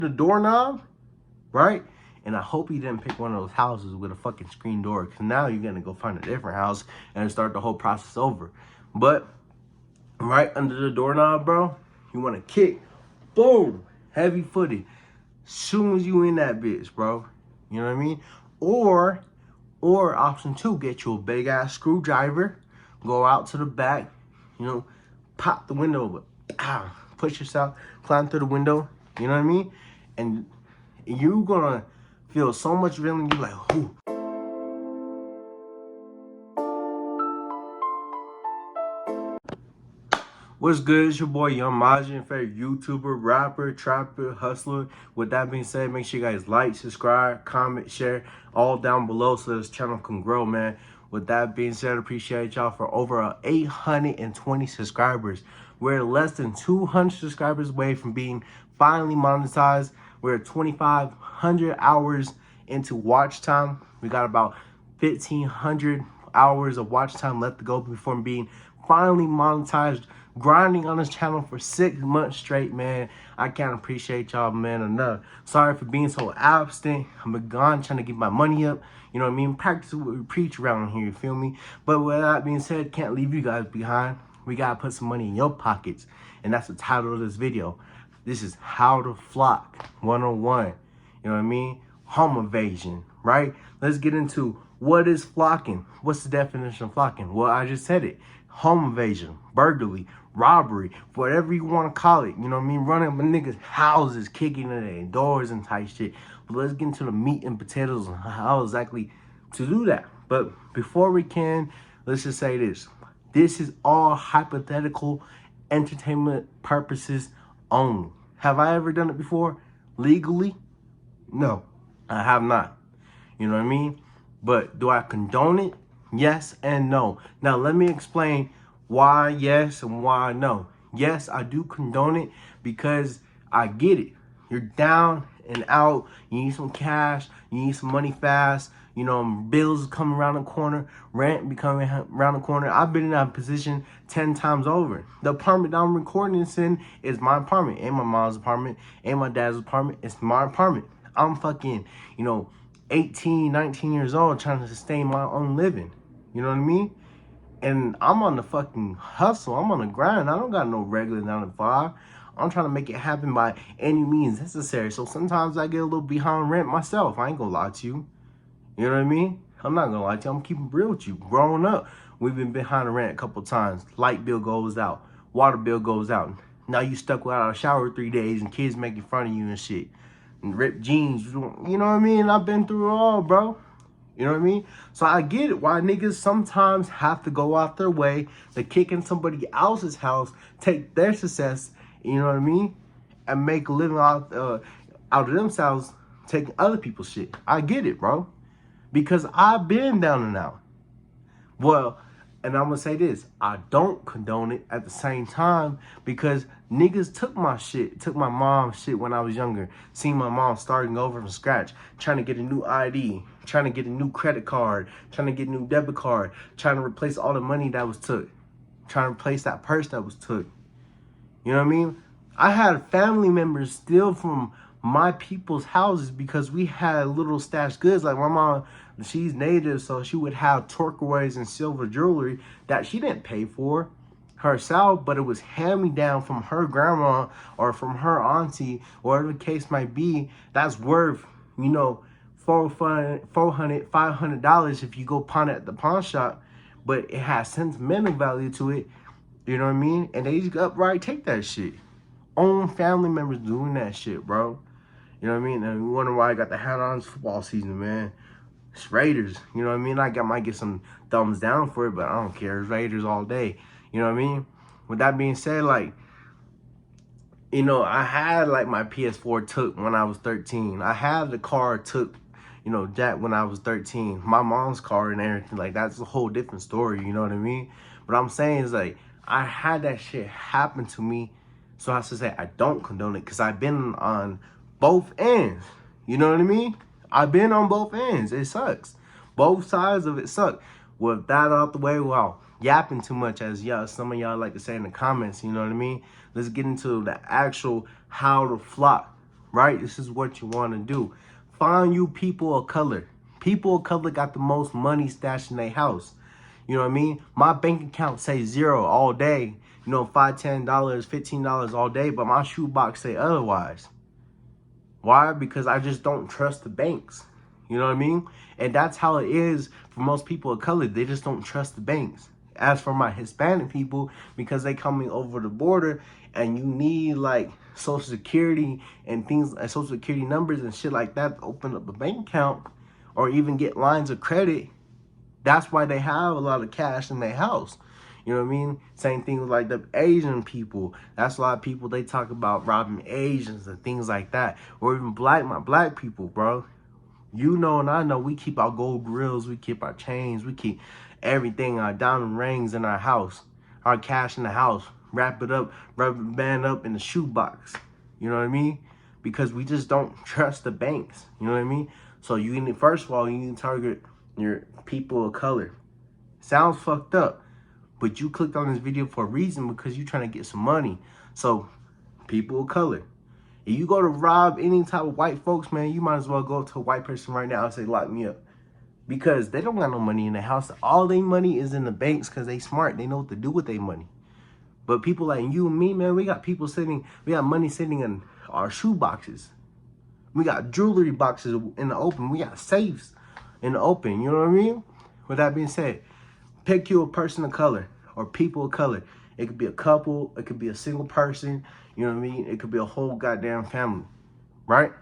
the doorknob, right? And I hope you didn't pick one of those houses with a fucking screen door, because now you're gonna go find a different house and start the whole process over. But right under the doorknob, bro, you want to kick, boom, heavy footed. Soon as you in that bitch, bro, you know what I mean? Or option two, get you a big ass screwdriver, go out to the back, you know, pop the window, but push yourself, climb through the window, you know what I mean? And you're gonna feel so much feeling. You're like, ooh. What's good? It's your boy Young Majin, favorite YouTuber, rapper, trapper, hustler. With that being said, make sure you guys like, subscribe, comment, share, all down below so this channel can grow, man. With that being said, appreciate y'all for over 820 subscribers. We're less than 200 subscribers away from being finally monetized. We're 2,500 hours into watch time. We got about 1,500 hours of watch time left to go before being finally monetized. Grinding on this channel for 6 months straight, man. I can't appreciate y'all, man, enough. Sorry for being so absent. I'm gone trying to get my money up. You know what I mean? Practice what we preach around here, you feel me? But with that being said, can't leave you guys behind. We gotta put some money in your pockets. And that's the title of this video. This is How to Flock 101. You know what I mean? Home invasion, right? Let's get into what is flocking. What's the definition of flocking? Well, I just said it. Home invasion, burglary, robbery, whatever you want to call it. You know what I mean? Running up niggas' houses, kicking in their doors and type shit. But let's get into the meat and potatoes and how exactly to do that. But before we can, let's just say this. This is all hypothetical entertainment purposes only. Have I ever done it before? Legally? No, I have not. You know what I mean? But do I condone it? Yes and no. Now, let me explain why yes and why no. Yes, I do condone it because I get it. You're down and out. You need some cash. You need some money fast. You know, bills coming around the corner. Rent becoming around the corner. I've been in that position 10 times over. The apartment that I'm recording this in is my apartment. Ain't my mom's apartment. Ain't my dad's apartment. It's my apartment. I'm fucking, 18, 19 years old trying to sustain my own living. You know what I mean? And I'm on the fucking hustle. I'm on the grind. I don't got no regular 9 to 5. I'm trying to make it happen by any means necessary. So sometimes I get a little behind rent myself. I ain't gonna lie to you. You know what I mean? I'm not gonna lie to you. I'm keeping real with you. Growing up, we've been behind the rent a couple times. Light bill goes out. Water bill goes out. Now you stuck without a shower 3 days and kids making fun of you and shit. And ripped jeans. You know what I mean? I've been through it all, bro. You know what I mean? So I get it why niggas sometimes have to go out their way to kick in somebody else's house, take their success, you know what I mean, and make a living out of themselves taking other people's shit. I get it, bro. Because I've been down and out. Well, and I'm gonna say this, I don't condone it at the same time because niggas took my shit, took my mom's shit when I was younger. Seen my mom starting over from scratch, trying to get a new ID, trying to get a new credit card, trying to get a new debit card, trying to replace all the money that was took, trying to replace that purse that was took. You know what I mean? I had family members steal from my people's houses because we had little stashed goods. Like my mom, she's native, so she would have turquoise and silver jewelry that she didn't pay for herself, but it was hand-me-down from her grandma or from her auntie, or whatever the case might be. That's worth, $400, $500 if you go pawn it at the pawn shop, but it has sentimental value to it. You know what I mean? And they just upright take that shit. Own family members doing that shit, bro. You know what I mean? And you wonder why I got the hat on. It's football season, man. It's Raiders. You know what I mean? I might get some thumbs down for it, but I don't care. It's Raiders all day. You know what I mean? With that being said, I had my PS4 took when I was 13. I had the car took, Jack when I was 13. My mom's car and everything. That's a whole different story. You know what I mean? But I'm saying is I had that shit happen to me. So I have to say I don't condone it because I've been on both ends. You know what I mean? I've been on both ends. It sucks. Both sides of it suck. With that out the way, wow, yapping too much as some of y'all like to say in the comments, you know what I mean? Let's get into the actual how to flock right? This is what you want to do. Find you people of color. People of color got the most money stashed in their house. You know what I mean? My bank account say zero all day. You know, $5, $10, $15 all day, but my shoebox say otherwise. Why? Because I just don't trust the banks. You know what I mean? And that's how it is for most people of color. They just don't trust the banks. As for my Hispanic people, because they coming over the border and you need like social security and things like social security numbers and shit like that to open up a bank account or even get lines of credit. That's why they have a lot of cash in their house. You know what I mean? Same thing with like the Asian people. That's a lot of people, they talk about robbing Asians and things like that. Or even my black people, bro. You know and I know we keep our gold grills, we keep our chains, we keep everything, our diamond rings in our house, our cash in the house, wrap it up, rubber band up in the shoebox. You know what I mean? Because we just don't trust the banks. You know what I mean? So you need, first of all, you need to target your people of color. Sounds fucked up, but you clicked on this video for a reason, because you're trying to get some money. So people of color. If you go to rob any type of white folks, man, you might as well go to a white person right now and say, lock me up. Because they don't got no money in the house. All their money is in the banks because they smart. They know what to do with their money. But people like you and me, man, we got money sitting in our shoe boxes. We got jewelry boxes in the open. We got safes in the open. You know what I mean? With that being said, pick you a person of color or people of color. It could be a couple. It could be a single person. You know what I mean? It could be a whole goddamn family, right?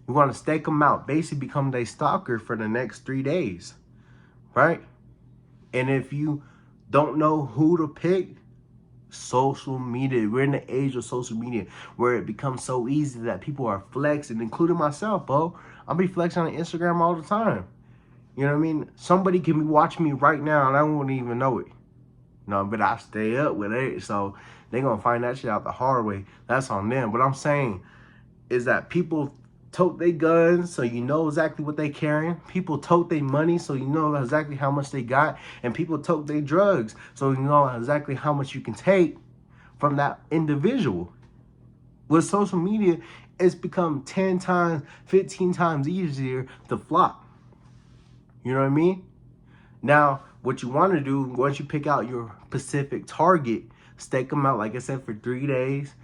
You want to stake them out. Basically become their stalker for the next 3 days, right? And if you don't know who to pick, social media. We're in the age of social media where it becomes so easy that people are flexing, including myself, bro. I'll be flexing on Instagram all the time. You know what I mean? Somebody can be watching me right now and I won't even know it. No, but I stay up with it, so they're going to find that shit out the hard way. That's on them. What I'm saying is that people tote their guns so you know exactly what they carrying. People tote their money so you know exactly how much they got. And people tote their drugs so you know exactly how much you can take from that individual. With social media, it's become 10 times, 15 times easier to flop. You know what I mean? Now, what you want to do, once you pick out your specific target, stake them out, like I said, for 3 days.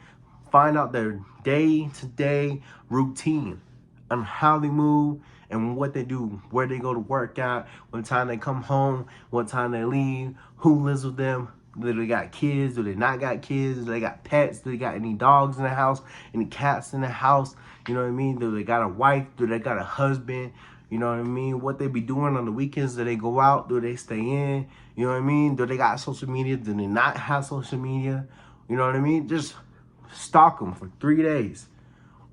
Find out their day-to-day routine on how they move and what they do, where they go to work at, what time they come home, what time they leave, who lives with them. Do they got kids? Do they not got kids? Do they got pets? Do they got any dogs in the house? Any cats in the house? You know what I mean? Do they got a wife? Do they got a husband? You know what I mean? What they be doing on the weekends? Do they go out? Do they stay in? You know what I mean? Do they got social media? Do they not have social media? You know what I mean? Just stalk them for 3 days.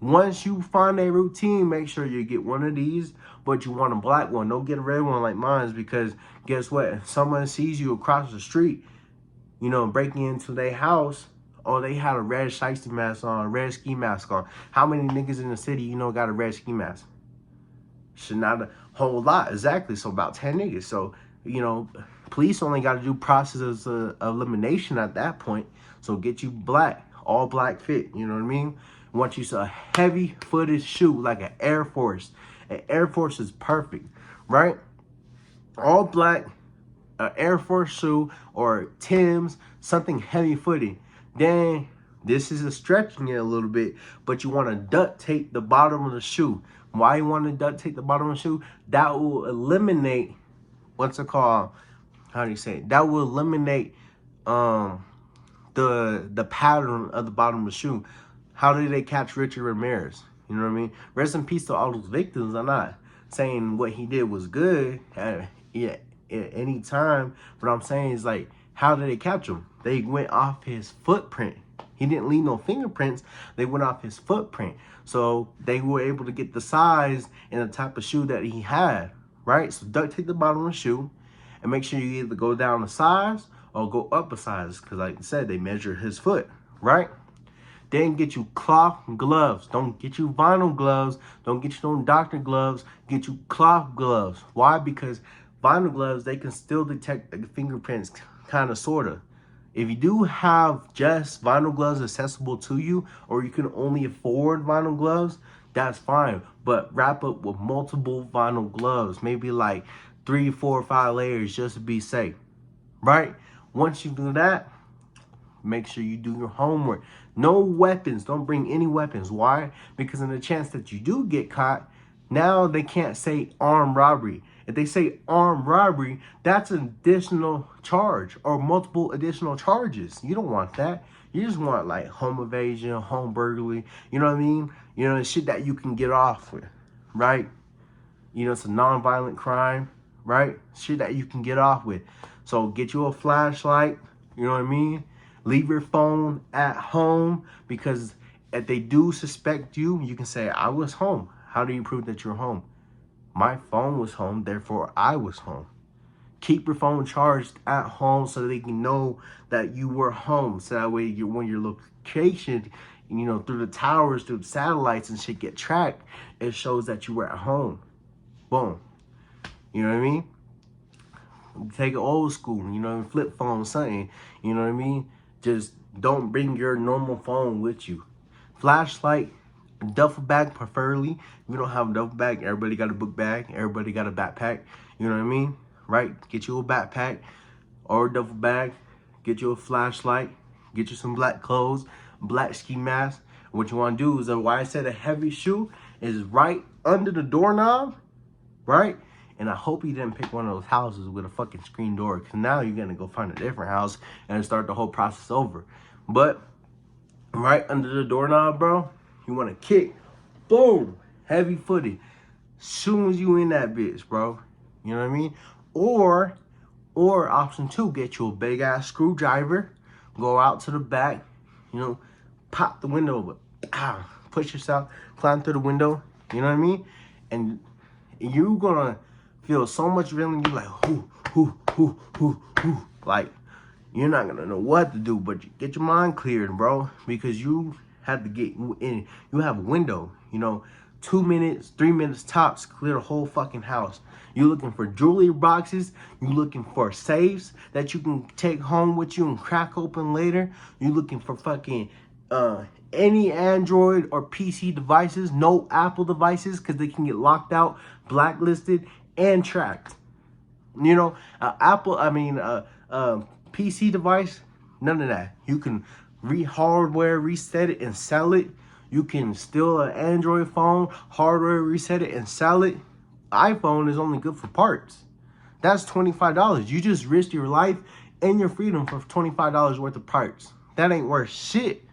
Once you find a routine, make sure you get one of these, but you want a black one. Don't get a red one like mine, because guess what? If someone sees you across the street, you know, breaking into their house, oh, they had a red shiesty mask on, a red ski mask on. How many niggas in the city, you know, got a red ski mask? Should not a whole lot, exactly. So about 10 niggas. So, you know, police only got to do processes of elimination at that point. So get you black, all black fit, you know what I mean? Want you a heavy footed shoe like an Air Force. An Air Force is perfect, right? All black, an Air Force shoe or Tim's, something heavy footed. Then this is stretching it a little bit, but you want to duct tape the bottom of the shoe. Why you want to duct tape the bottom of the shoe? That will eliminate, what's it called? How do you say it? That will eliminate the pattern of the bottom of the shoe. How did they catch Richard Ramirez? You know what I mean? Rest in peace to all those victims. I'm not saying what he did was good at any time. What I'm saying is, like, how did they catch him? They went off his footprint. He didn't leave no fingerprints. They went off his footprint. So they were able to get the size and the type of shoe that he had, right? So duct tape the bottom of the shoe and make sure you either go down a size or go up a size, because like I said, they measure his foot, right? Then get you cloth gloves. Don't get you vinyl gloves. Don't get you no doctor gloves. Get you cloth gloves. Why? Because vinyl gloves, they can still detect the fingerprints, kind of, sort of. If you do have just vinyl gloves accessible to you, or you can only afford vinyl gloves, that's fine. But wrap up with multiple vinyl gloves, maybe like 3, 4, 5 layers just to be safe, right? Once you do that, make sure you do your homework. No weapons. Don't bring any weapons. Why? Because in the chance that you do get caught, now they can't say armed robbery. If they say armed robbery, that's an additional charge or multiple additional charges. You don't want that. You just want like home invasion, home burglary. You know what I mean? You know, the shit that you can get off with, right? You know, it's a non-violent crime, right? Shit that you can get off with. So get you a flashlight, you know what I mean? Leave your phone at home, because if they do suspect you, you can say, I was home. How do you prove that you're home? My phone was home, therefore I was home. Keep your phone charged at home so they can know that you were home. So that way, when your location, you know, through the towers, through the satellites and shit get tracked, it shows that you were at home. Boom. You know what I mean? Take it old school, you know, flip phone, something. You know what I mean? Just don't bring your normal phone with you. Flashlight, duffel bag preferably. If you don't have a duffel bag, everybody got a book bag. Everybody got a backpack. You know what I mean? Right? Get you a backpack or a duffel bag. Get you a flashlight. Get you some black clothes, black ski mask. What you want to do is, why I said a heavy shoe is right under the doorknob, right? And I hope you didn't pick one of those houses with a fucking screen door, because now you're going to go find a different house and start the whole process over. But right under the doorknob, bro, you want to kick, boom, heavy footed. Soon as you in that bitch, bro. You know what I mean? Or option 2, get you a big ass screwdriver, go out to the back, you know, pop the window open, push yourself, climb through the window, you know what I mean? And you're gonna feel so much adrenaline. You're like, like, you're not gonna know what to do, but you get your mind cleared, bro, because you have to get in. You have a window, you know, 2 minutes, 3 minutes tops, clear the whole fucking house. You're looking for jewelry boxes. You're looking for safes that you can take home with you and crack open later. You're looking for fucking any Android or PC devices, no Apple devices, because they can get locked out, blacklisted, and tracked. You know, PC device, none of that. You can hardware reset it and sell it. You can steal an Android phone, hardware reset it and sell it. iPhone is only good for parts. That's $25. You just risked your life and your freedom for $25 worth of parts. That ain't worth shit.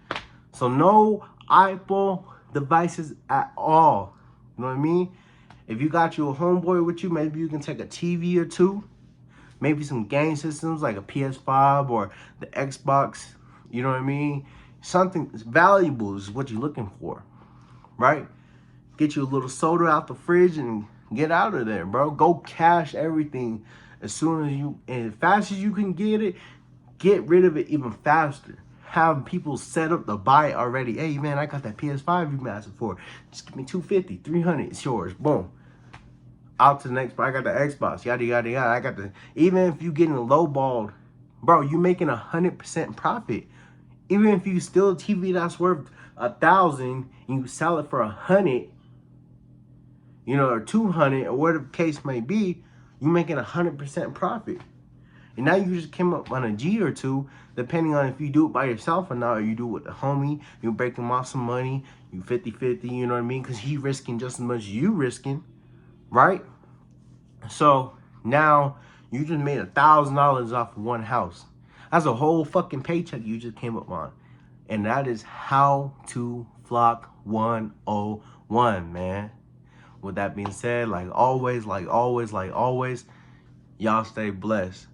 So no Apple devices at all. You know what I mean? If you got you a homeboy with you, maybe you can take a TV or two. Maybe some game systems like a PS5 or the Xbox. You know what I mean? Something valuable is what you're looking for, right? Get you a little soda out the fridge and get out of there, bro. Go cash everything as soon as you, and as fast as you can get it, get rid of it even faster. Have people set up to buy it already. Hey, man, I got that PS5 you asking for. Just give me $250, $300, it's yours. Boom. Out to the next, I got the Xbox, yada, yada, yada. I got the, even if you getting lowballed, bro, you making 100% profit. Even if you steal a TV that's worth 1,000 and you sell it for 100, you know, or 200, or whatever the case may be, you making 100% profit. And now you just came up on a G or two, depending on if you do it by yourself or not, or you do it with a homie, you break him off some money, you 50-50, you know what I mean? Because he risking just as much as you risking, right? So now you just made $1,000 off of one house. That's a whole fucking paycheck you just came up on. And that is how to flock 101, man. With that being said, like always, y'all stay blessed.